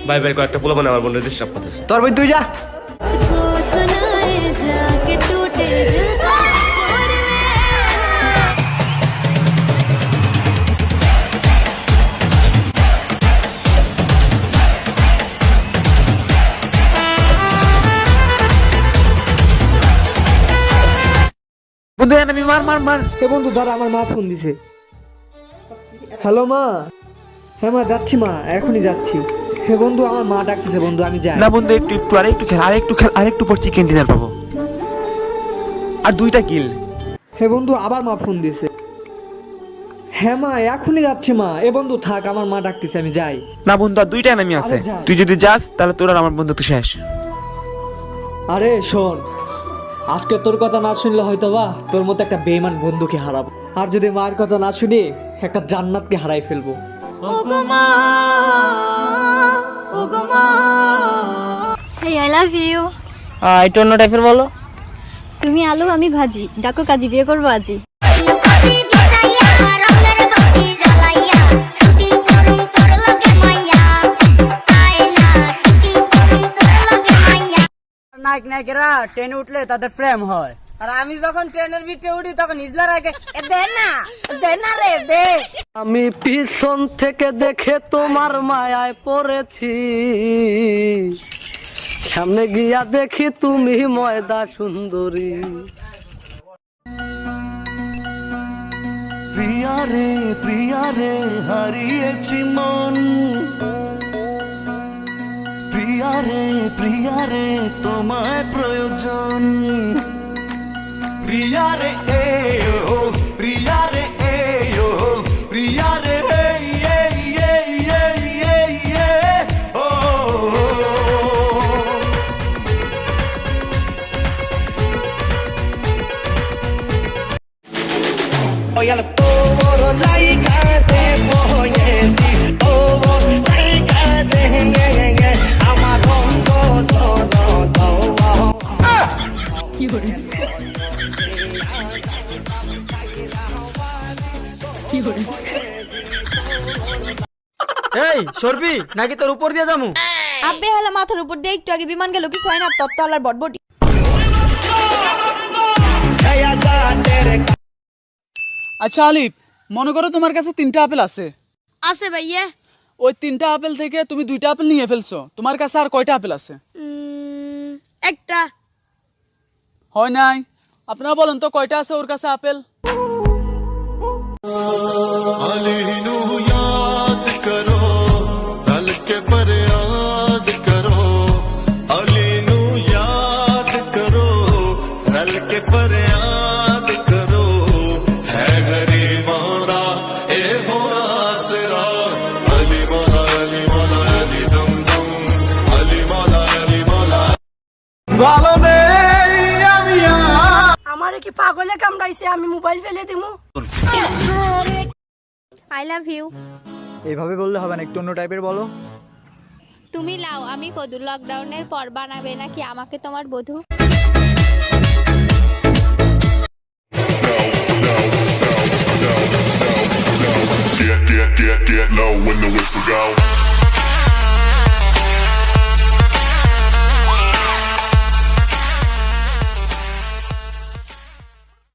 Bye bye কয়েকটা পোলা মানে আমার বোনের ডিস্টার্ব করতেছে। তোর ভাই তুই যা। বন্ধু আমি মার মার মার। হে বন্ধু দাঁড়া, আমার মা ফোন দিছে। হ্যালো মা। হ্যাঁ মা যাচ্ছি মা, এখনই যাচ্ছি। হে বন্ধু আমার মা ডাকতেছে বন্ধু, আমি যাই। না বন্ধু একটু একটু আরেকটু খেল, আরেকটু পর চিকেন ডিনার পাবো। আর 2টা কিল। হে বন্ধু আবার মা ফোন দিছে। হ্যাঁ মা এখনই যাচ্ছি মা। এ বন্ধু থাক, আমার মা ডাকতেছে, আমি যাই। না বন্ধু আর 2টা এনিমি আছে, আরে যা। তুই যদি যাস তাহলে তোর আর আমার বন্ধু তো শেষ। আরে শোন, আজকে তোর কথা না শুনলে হয়তো বা তোর মতো একটা বেঈমান বন্ধুকে হারাবো, আর যদি মার কথা না শুনি একটা জান্নাতকে হারাই ফেলবো। Hey I love you. একটু অন্য টাইপের বলো। তুমি আলু আমি ভাজি, ডাকো কাজী, বিয়ে করবো আজি। নায়ক নায়িকেরা ট্রেনে উঠলে তাদের প্রেম হয়, আর আমি যখন ট্রেনের ভিতরে উঠি তখন ইজলার আগে দে না রে দে। আমি পিছন থেকে দেখে তোমার মায়ায় পড়েছি, সামনে গিয়া দেখি তুমি ময়দা সুন্দরী। প্রিয়া রে হারিয়েছি মন, প্রিয়া রে তোমায় প্রয়োজন। প্রিয়া রে ও প্রিয়া রে ও প্রিয়া রে ও Hoy al povo laica te voy a decir, povo laica te ama tonto so. এই সরবি নাকি তোর উপর দিয়ে যামু? আব্বে হেলা মাথার উপর দিয়ে একটু আগে বিমান গেল, কিছু হয় না, তত্ত্বালার বটবটি। আচ্ছা আলিফ, মনে করো তোমার কাছে 3টা আপেল আছে। আছে ভাইয়া। ওই 3টা আপেল থেকে তুমি 2টা আপেল নিয়ে ফেলছো, তোমার কাছে আর কয়টা আপেল আছে? একটা। হয় নাই, আপনারা বলেন তো কয়টা আছে ওর কাছে আপেল? अलीनू याद करो रल के फरियाद करो, अलीनू याद करो रल के फरियाद करो, है गरीबाना ए हो आसरा, अली मौला अली मौला अली दम दम, अली मौला ভালো নেই আমি আমারে কি পাগলে কামড়াইছে, আমি মোবাইল ফেলে দিমু। I love you. এইভাবে বললে হবে না, একটু অন্য টাইপের বলো। তুমি লাও আমি কদু, লকডাউনের পর বানাবে নাকি আমাকে তোমার বধূ? Get low when the whistle go.